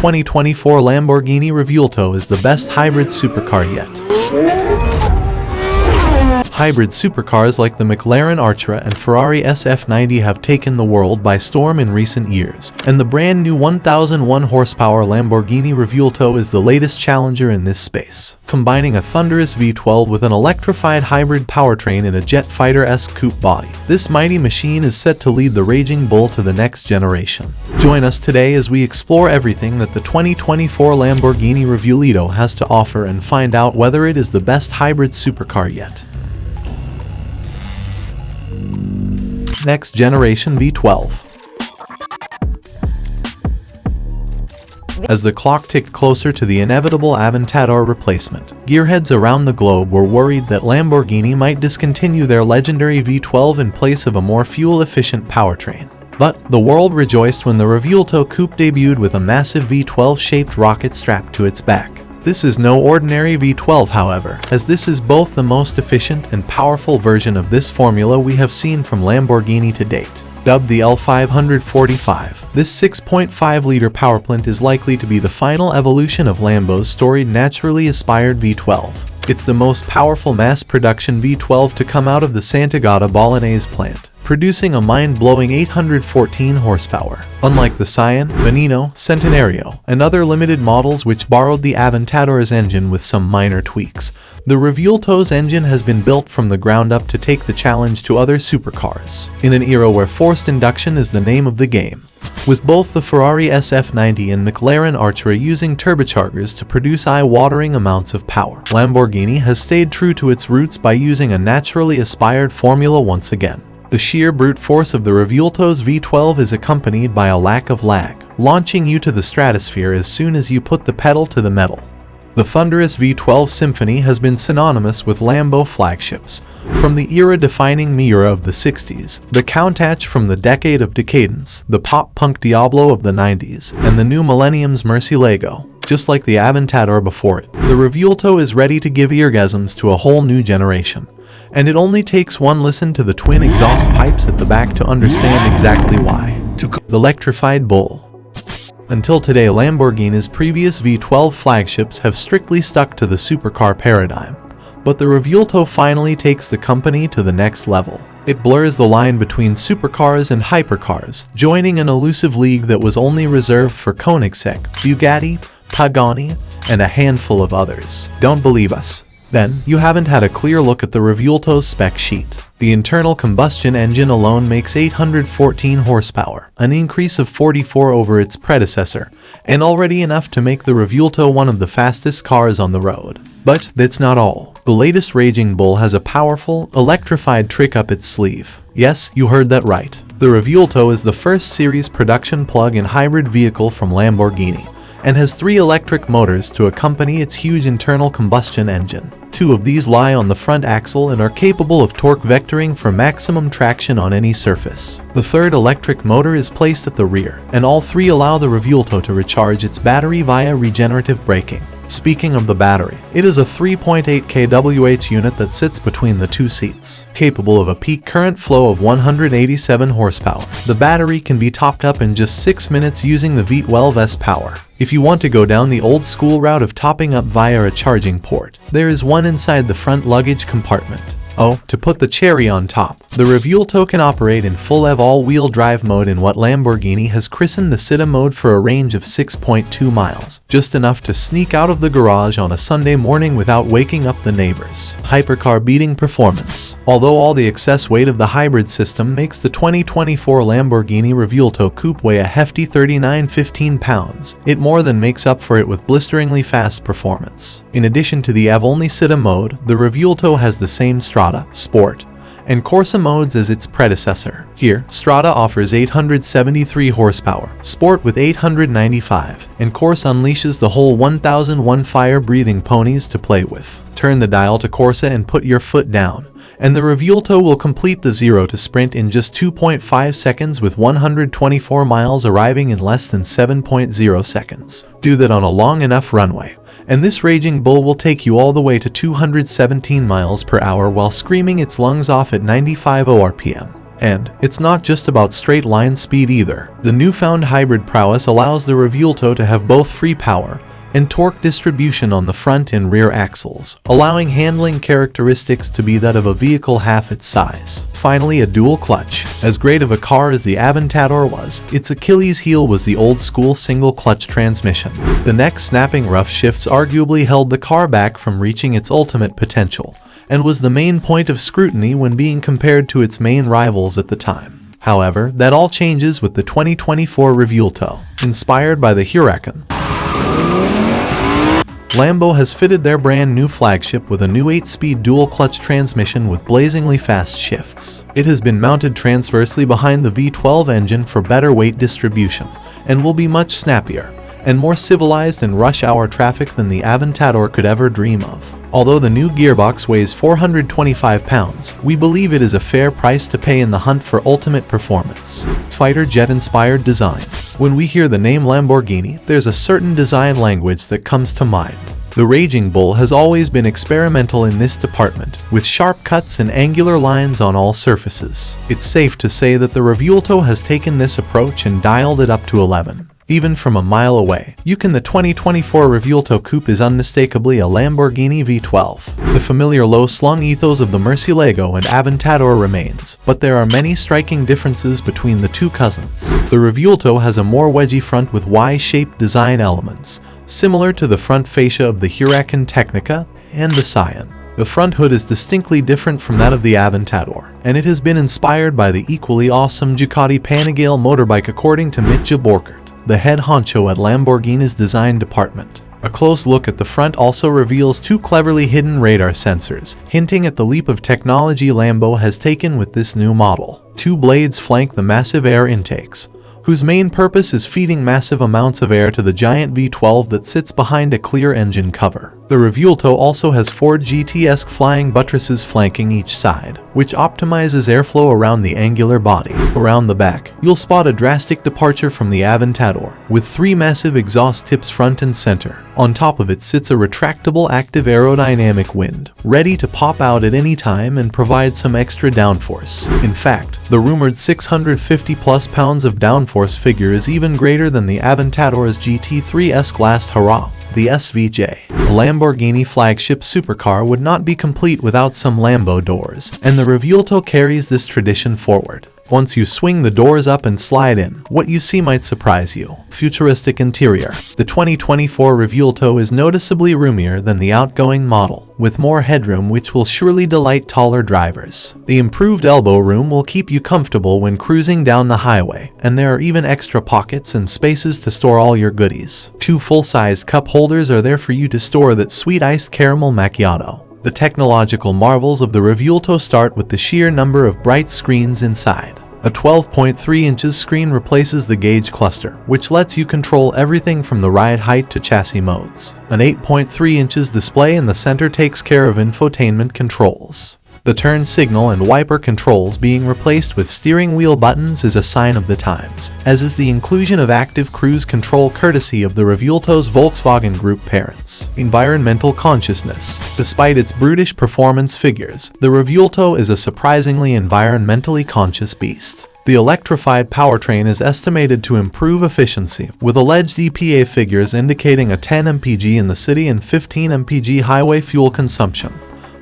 2024 Lamborghini REVUELTO is the best hybrid supercar yet. Hybrid supercars like the McLaren Artura and Ferrari SF90 have taken the world by storm in recent years, and the brand new 1001 horsepower Lamborghini REVUELTO is the latest challenger in this space, combining a thunderous V12 with an electrified hybrid powertrain in a jet fighter-esque coupe body. This mighty machine is set to lead the raging bull to the next generation. Join us today as we explore everything that the 2024 Lamborghini REVUELTO has to offer and find out whether it is the best hybrid supercar yet. Next generation V12. As the clock ticked closer to the inevitable Aventador replacement, gearheads around the globe were worried that Lamborghini might discontinue their legendary V12 in place of a more fuel-efficient powertrain. But the world rejoiced when the REVUELTO coupe debuted with a massive V12-shaped rocket strapped to its back. This is no ordinary V12, however, as this is both the most efficient and powerful version of this formula we have seen from Lamborghini to date. Dubbed the L545, this 6.5-liter powerplant is likely to be the final evolution of Lambo's storied naturally aspired V12. It's the most powerful mass-production V12 to come out of the Sant'Agata Bolognese plant, producing a mind-blowing 814 horsepower. Unlike the Scion, Veneno, Centenario, and other limited models which borrowed the Aventador's engine with some minor tweaks, the REVUELTO's engine has been built from the ground up to take the challenge to other supercars, in an era where forced induction is the name of the game. With both the Ferrari SF90 and McLaren Artura using turbochargers to produce eye-watering amounts of power, Lamborghini has stayed true to its roots by using a naturally aspired formula once again. The sheer brute force of the REVUELTO's V12 is accompanied by a lack of lag, launching you to the stratosphere as soon as you put the pedal to the metal. The thunderous V12 symphony has been synonymous with Lambo flagships, from the era-defining Miura of the 60s, the Countach from the decade of decadence, the pop-punk Diablo of the 90s, and the new millennium's Murcielago. Just like the Aventador before it, the REVUELTO is ready to give eargasms to a whole new generation. And it only takes one listen to the twin exhaust pipes at the back to understand exactly why. The electrified bull. Until today, Lamborghini's previous V12 flagships have strictly stuck to the supercar paradigm, but the REVUELTO finally takes the company to the next level. It blurs the line between supercars and hypercars, joining an elusive league that was only reserved for Koenigsegg, Bugatti, Pagani, and a handful of others. Don't believe us? Then, you haven't had a clear look at the REVUELTO's spec sheet. The internal combustion engine alone makes 814 horsepower, an increase of 44 over its predecessor, and already enough to make the REVUELTO one of the fastest cars on the road. But that's not all. The latest Raging Bull has a powerful, electrified trick up its sleeve. Yes, you heard that right. The REVUELTO is the first series production plug-in hybrid vehicle from Lamborghini, and has 3 electric motors to accompany its huge internal combustion engine. 2 of these lie on the front axle and are capable of torque vectoring for maximum traction on any surface. The third electric motor is placed at the rear, and all 3 allow the REVUELTO to recharge its battery via regenerative braking. Speaking of the battery, it is a 3.8 kWh unit that sits between the 2 seats, capable of a peak current flow of 187 horsepower. The battery can be topped up in just 6 minutes using the V12's power. If you want to go down the old school route of topping up via a charging port, there is one inside the front luggage compartment. Oh, to put the cherry on top, the REVUELTO can operate in full EV all-wheel drive mode in what Lamborghini has christened the Città mode for a range of 6.2 miles, just enough to sneak out of the garage on a Sunday morning without waking up the neighbors. Hypercar-beating performance. Although all the excess weight of the hybrid system makes the 2024 Lamborghini REVUELTO coupe weigh a hefty 39.15 pounds, it more than makes up for it with blisteringly fast performance. In addition to the EV-only Città mode, the REVUELTO has the same Strada, Sport, and Corsa modes as its predecessor. Here, Strada offers 873 horsepower, Sport with 895, and Corsa unleashes the whole 1001 fire-breathing ponies to play with. Turn the dial to Corsa and put your foot down, and the REVUELTO will complete the 0 to sprint in just 2.5 seconds with 124 miles arriving in less than 7.0 seconds. Do that on a long enough runway, and this Raging Bull will take you all the way to 217 miles per hour while screaming its lungs off at 95 RPM. And it's not just about straight line speed either. The newfound hybrid prowess allows the REVUELTO to have both free power and torque distribution on the front and rear axles, allowing handling characteristics to be that of a vehicle half its size. Finally, a dual clutch. As great of a car as the Aventador was, its Achilles heel was the old-school single-clutch transmission. The neck-snapping rough shifts arguably held the car back from reaching its ultimate potential, and was the main point of scrutiny when being compared to its main rivals at the time. However, that all changes with the 2024 REVUELTO. Inspired by the Huracan, Lambo has fitted their brand new flagship with a new 8-speed dual-clutch transmission with blazingly fast shifts. It has been mounted transversely behind the V12 engine for better weight distribution, and will be much snappier and more civilized in rush-hour traffic than the Aventador could ever dream of. Although the new gearbox weighs 425 pounds, we believe it is a fair price to pay in the hunt for ultimate performance. Fighter jet-inspired design. When we hear the name Lamborghini, there's a certain design language that comes to mind. The Raging Bull has always been experimental in this department, with sharp cuts and angular lines on all surfaces. It's safe to say that the REVUELTO has taken this approach and dialed it up to 11. Even from a mile away, the 2024 REVUELTO Coupe is unmistakably a Lamborghini V12. The familiar low-slung ethos of the Murcielago and Aventador remains, but there are many striking differences between the two cousins. The REVUELTO has a more wedgy front with Y-shaped design elements, similar to the front fascia of the Huracan Technica and the Scion. The front hood is distinctly different from that of the Aventador, and it has been inspired by the equally awesome Ducati Panigale motorbike, according to Mitja Borkert, the head honcho at Lamborghini's design department. A close look at the front also reveals two cleverly hidden radar sensors, hinting at the leap of technology Lambo has taken with this new model. Two blades flank the massive air intakes, whose main purpose is feeding massive amounts of air to the giant V12 that sits behind a clear engine cover. The REVUELTO also has Ford GT-esque flying buttresses flanking each side, which optimizes airflow around the angular body. Around the back, you'll spot a drastic departure from the Aventador, with three massive exhaust tips front and center. On top of it sits a retractable active aerodynamic wind, ready to pop out at any time and provide some extra downforce. In fact, the rumored 650+ pounds of downforce figure is even greater than the Aventador's GT3's last hurrah, the SVJ. A Lamborghini flagship supercar would not be complete without some Lambo doors, and the REVUELTO carries this tradition forward. Once you swing the doors up and slide in, what you see might surprise you. Futuristic interior. The 2024 REVUELTO is noticeably roomier than the outgoing model, with more headroom which will surely delight taller drivers. The improved elbow room will keep you comfortable when cruising down the highway, and there are even extra pockets and spaces to store all your goodies. Two full-sized cup holders are there for you to store that sweet iced caramel macchiato. The technological marvels of the REVUELTO start with the sheer number of bright screens inside. A 12.3 inches screen replaces the gauge cluster, which lets you control everything from the ride height to chassis modes. An 8.3 inches display in the center takes care of infotainment controls. The turn signal and wiper controls being replaced with steering wheel buttons is a sign of the times, as is the inclusion of active cruise control courtesy of the REVUELTO's Volkswagen Group parents. Environmental consciousness. Despite its brutish performance figures, the REVUELTO is a surprisingly environmentally conscious beast. The electrified powertrain is estimated to improve efficiency, with alleged EPA figures indicating a 10 mpg in the city and 15 mpg highway fuel consumption,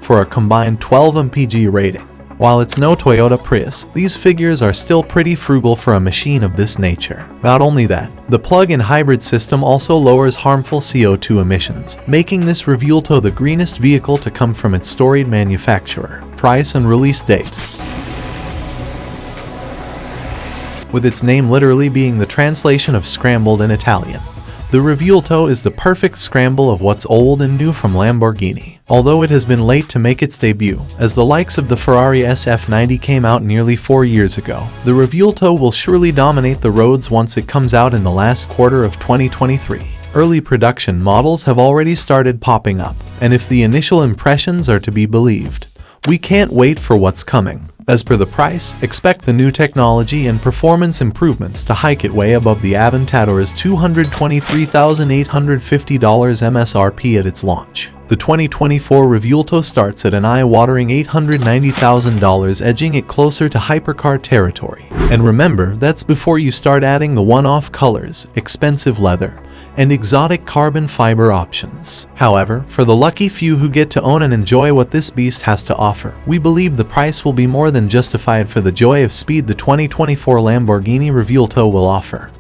for a combined 12 mpg rating. While it's no Toyota Prius, these figures are still pretty frugal for a machine of this nature. Not only that, the plug-in hybrid system also lowers harmful CO2 emissions, making this REVUELTO the greenest vehicle to come from its storied manufacturer. Price and release date. With its name literally being the translation of scrambled in Italian, the REVUELTO is the perfect scramble of what's old and new from Lamborghini. Although it has been late to make its debut, as the likes of the Ferrari SF90 came out nearly 4 years ago, the REVUELTO will surely dominate the roads once it comes out in the last quarter of 2023. Early production models have already started popping up, and if the initial impressions are to be believed, we can't wait for what's coming. As per the price, expect the new technology and performance improvements to hike it way above the Aventador's $223,850 MSRP at its launch. The 2024 REVUELTO starts at an eye-watering $890,000, edging it closer to hypercar territory. And remember, that's before you start adding the one-off colors, expensive leather, and exotic carbon fiber options. However, for the lucky few who get to own and enjoy what this beast has to offer, we believe the price will be more than justified for the joy of speed the 2024 Lamborghini REVUELTO will offer.